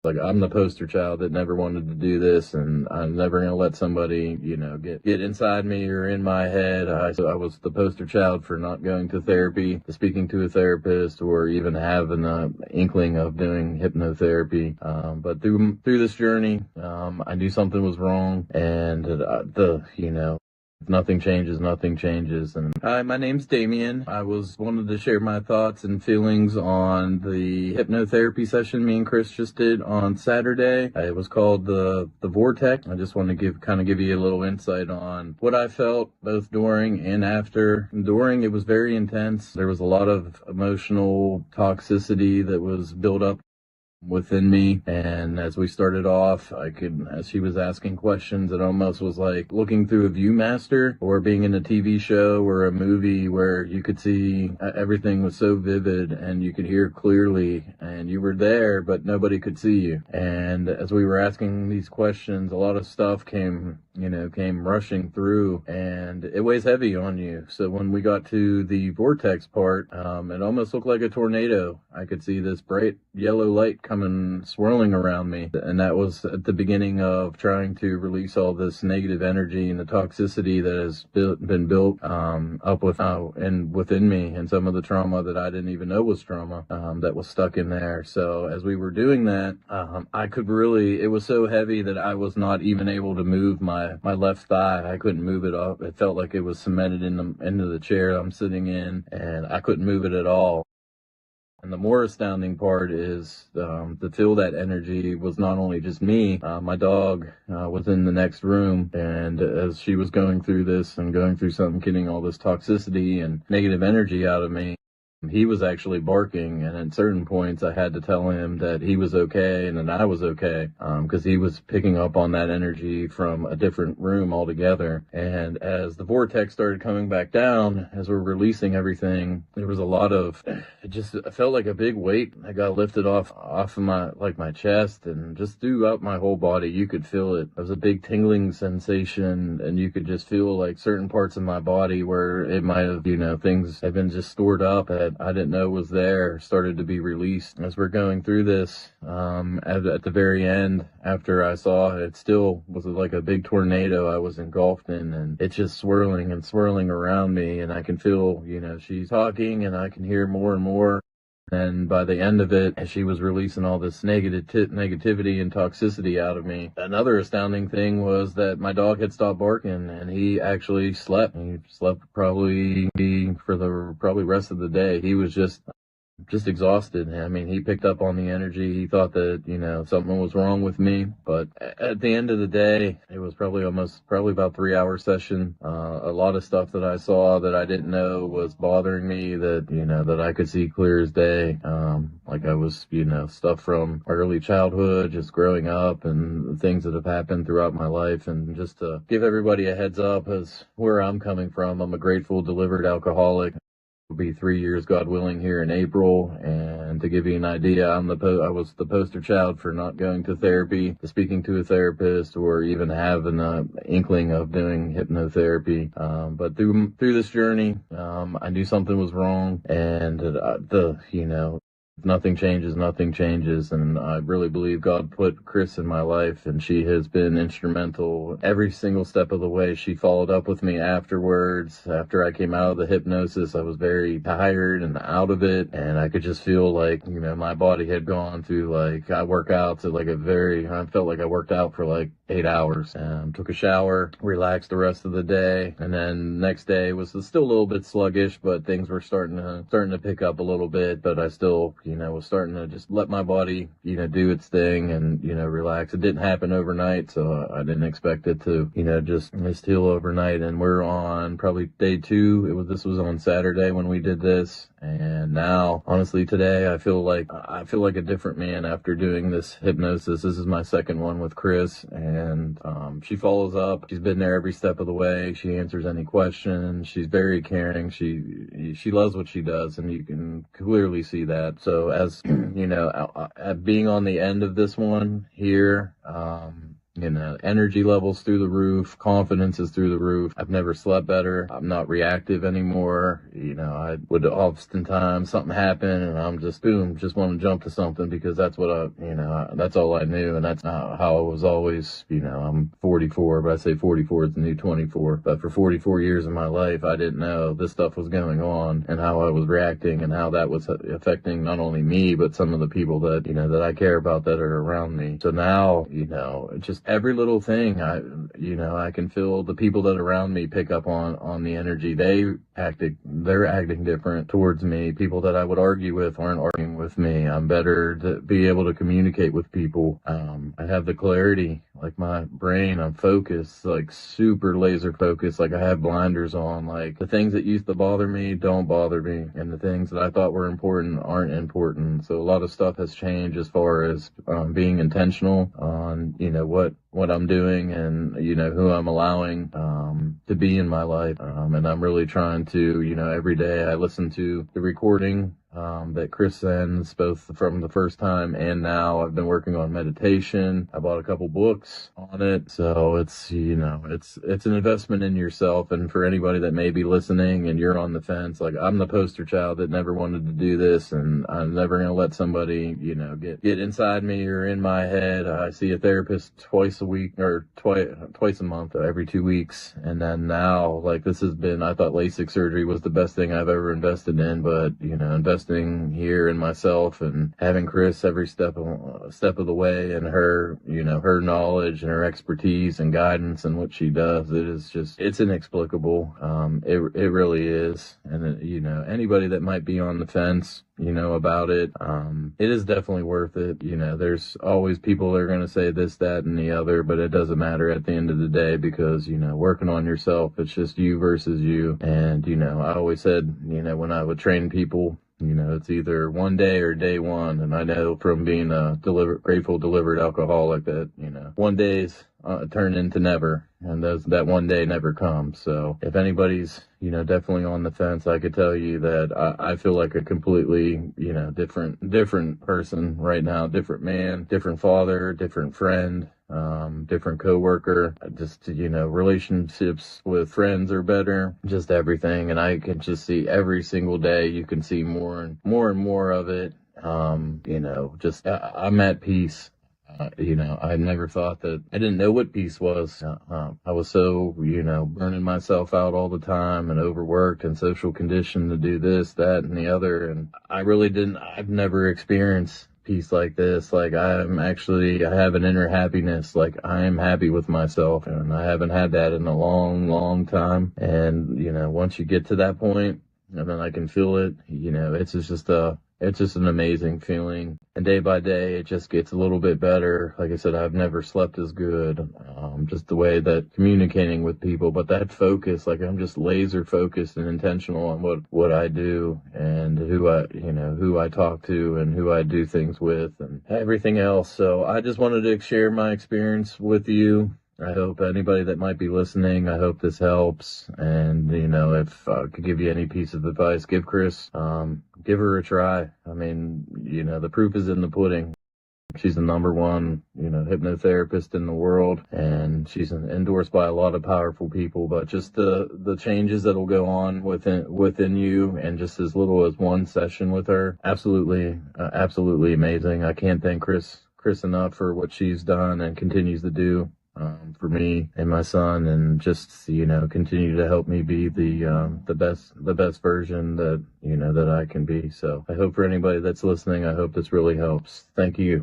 Like, I'm the poster child that never wanted to do this, and I'm never going to let somebody, get inside me or in my head. I was the poster child for not going to therapy, speaking to a therapist, or even having an inkling of doing hypnotherapy. But through this journey, I knew something was wrong, and if nothing changes, nothing changes. And hi, my name's Damien. I wanted to share my thoughts and feelings on the hypnotherapy session me and Chris just did on Saturday. It was called the Vortex. I just want to give you a little insight on what I felt both during and after. During, it was very intense. There was a lot of emotional toxicity that was built up within me, and as we started off, as she was asking questions, it almost was like looking through a Viewmaster or being in a TV show or a movie where you could see everything was so vivid and you could hear clearly, and you were there but nobody could see you. And as we were asking these questions, a lot of stuff came rushing through, and it weighs heavy on you. So when we got to the vortex part, it almost looked like a tornado. I could see this bright yellow light coming swirling around me, and that was at the beginning of trying to release all this negative energy and the toxicity that has been built up within me, and some of the trauma that I didn't even know was trauma that was stuck in there. So as we were doing that, it was so heavy that I was not even able to move my left thigh. I couldn't move it up. It felt like it was cemented into the chair I'm sitting in, and I couldn't move it at all. And the more astounding part is to feel that energy was not only just me. My dog was in the next room, and as she was going through this and going through something, getting all this toxicity and negative energy out of me, he was actually barking, and at certain points I had to tell him that he was okay and that I was okay, because he was picking up on that energy from a different room altogether. And as the vortex started coming back down, as we're releasing everything, there was a lot of, it felt like a big weight that got lifted off of my chest, and just throughout my whole body you could feel it. It was a big tingling sensation, and you could just feel like certain parts of my body where it might have, things had been just stored up that I didn't know was there, started to be released. As we're going through this, at the very end, after I saw it, still was like a big tornado I was engulfed in, and it's just swirling and swirling around me, and I can feel, she's talking, and I can hear more and more. And by the end of it, as she was releasing all this negativity and toxicity out of me, another astounding thing was that my dog had stopped barking, and he actually slept. He slept probably for the rest of the day. He was just exhausted. I mean, he picked up on the energy. He thought that, something was wrong with me. But at the end of the day, it was probably about 3 hour session. A lot of stuff that I saw that I didn't know was bothering me, that I could see clear as day. Like I was, stuff from early childhood, just growing up, and things that have happened throughout my life. And just to give everybody a heads up as where I'm coming from, I'm a grateful delivered alcoholic. Will be 3 years, God willing, here in April. And to give you an idea, I was the poster child for not going to therapy, speaking to a therapist, or even having an inkling of doing hypnotherapy. But through this journey, I knew something was wrong, and if nothing changes, nothing changes. And I really believe God put Chris in my life, and she has been instrumental every single step of the way. She followed up with me afterwards. After I came out of the hypnosis, I was very tired and out of it, and I could just feel like, my body had gone through, I felt like I worked out for 8 hours. Took a shower, relaxed the rest of the day, and then next day was still a little bit sluggish, but things were starting to pick up a little bit. But I still, was starting to just let my body, do its thing and, relax. It didn't happen overnight, so I didn't expect it to, just heal overnight. And we're on probably day 2. This was on Saturday when we did this. And now, honestly, today I feel like a different man after doing this hypnosis. This is my second one with Chris, and she follows up. She's been there every step of the way. She answers any questions. She's very caring. She loves what she does, and you can clearly see that. So as being on the end of this one here, Energy levels through the roof, confidence is through the roof. I've never slept better. I'm not reactive anymore. I would oftentimes something happen and I'm just boom, just want to jump to something because that's what that's all I knew. And that's how I was always, I'm 44, but I say 44 is the new 24. But for 44 years of my life, I didn't know this stuff was going on and how I was reacting and how that was affecting not only me, but some of the people that, that I care about that are around me. So now, just every little thing, I can feel the people that are around me pick up on the energy. They're acting different towards me. People that I would argue with aren't arguing with me. I'm better to be able to communicate with people. I have the clarity, like my brain, I'm focused, like super laser focused, like I have blinders on, like the things that used to bother me don't bother me, and the things that I thought were important aren't important. So a lot of stuff has changed as far as being intentional on, what I'm doing and, who I'm allowing to be in my life. And I'm really trying to, every day I listen to the recording that Chris sends, both from the first time and now. I've been working on meditation. I bought a couple books on it. So it's, it's an investment in yourself. And for anybody that may be listening and you're on the fence, like I'm the poster child that never wanted to do this, and I'm never going to let somebody, get inside me or in my head. I see a therapist twice a week or twice a month, every 2 weeks. And then now, like this has been, I thought LASIK surgery was the best thing I've ever invested in, but, investing here in myself and having Chris every step of the way, and her, her knowledge and her expertise and guidance and what she does, it's inexplicable. It really is. And anybody that might be on the fence, about it, it is definitely worth it. There's always people that are going to say this, that, and the other, but it doesn't matter at the end of the day because, working on yourself, it's just you versus you. And, I always said, when I would train people, it's either one day or day one. And I know from being a grateful delivered alcoholic that, one day's turn into never, and that one day never comes. So if anybody's, definitely on the fence, I could tell you that I feel like a completely, different person right now, different man, different father, different friend, different coworker, just, relationships with friends are better, just everything. And I can just see every single day, you can see more and more of it. Just I'm at peace. I never thought that, I didn't know what peace was. I was so, burning myself out all the time and overworked and social conditioned to do this, that, and the other. And I've never experienced peace like this. Like I have an inner happiness. Like I am happy with myself, and I haven't had that in a long, long time. And, once you get to that point, and then I can feel it, it's just an amazing feeling. And day by day, it just gets a little bit better. Like I said, I've never slept as good. Just the way that communicating with people, but that focus, like I'm just laser focused and intentional on what I do and who I talk to and who I do things with and everything else. So I just wanted to share my experience with you. I hope anybody that might be listening, I hope this helps. And, if I could give you any piece of advice, give Chris, give her a try. I mean, the proof is in the pudding. She's the number one, hypnotherapist in the world, and she's endorsed by a lot of powerful people. But just the changes that'll go on within you, and just as little as one session with her, absolutely amazing. I can't thank Chris enough for what she's done and continues to do for me and my son, and just continue to help me be the best version that that I can be. So I hope for anybody that's listening, I hope this really helps. Thank you.